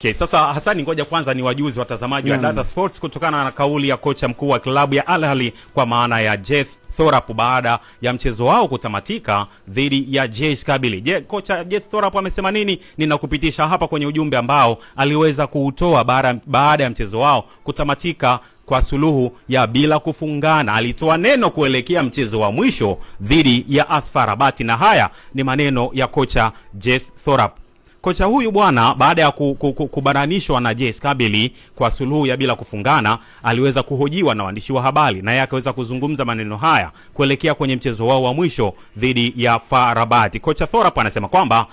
Okay, sasa Hasani, ngoja kwanza ni wajuzi watazamaji wa Data Sports kutokana na kauli ya kocha mkuu wa klabu ya Al Ahly kwa maana ya Jeth Thorap baada ya mchezo wao kutamatika dhidi ya JS Kabylie. Je, kocha Jeth Thorap amesema nini? Ninakupitisha hapa kwenye ujumbe ambao aliweza kuutoa baada ya mchezo wao kutamatika kwa suluhu ya bila kufungana. Alitoa neno kuelekea mchezo wa mwisho dhidi ya AS FAR Rabat, na haya ni maneno ya kocha Jeth Thorap. Kocha huyu bwana, baada ya kubananishwa na JS Kabylie kwa suluhu ya bila kufungana, aliweza kuhojiwa na waandishi wa habari, na yeye akaweza kuzungumza maneno haya kuelekea kwenye mchezo wao wa mwisho dhidi ya FAR Rabat. Kocha Thorap anasema kwamba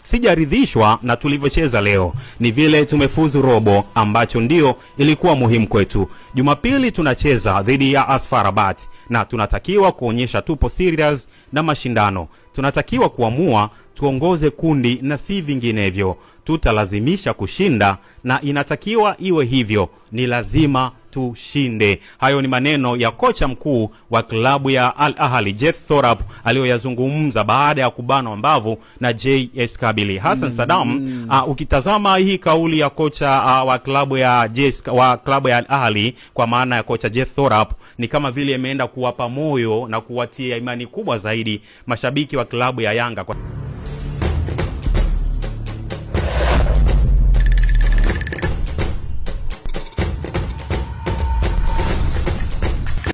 sijaridhishwa na tulivyocheza leo. Ni vile tumefuzu robo, ambacho ndio ilikuwa muhimu kwetu. Jumapili tunacheza dhidi ya AS FAR Rabat na tunatakiwa kuonyesha tupo serious na mashindano. Tunatakiwa kuamua tuongoze kundi na si vinginevyo. Tutalazimisha kushinda na inatakiwa iwe hivyo. Ni lazima tushinde. Hayo ni maneno ya kocha mkuu wa klabu ya Al Ahly Jeth Thorap aliyoyazungumza baada ya kubanwa mbavu na JS Kabylie. Hassan Saddam, ukitazama hii kauli ya kocha wa klabu ya Al Ahly kwa maana ya kocha Jeth Thorap, ni kama vile imeenda kuwapa moyo na kuwatia imani kubwa zaidi mashabiki wa klabu ya Yanga.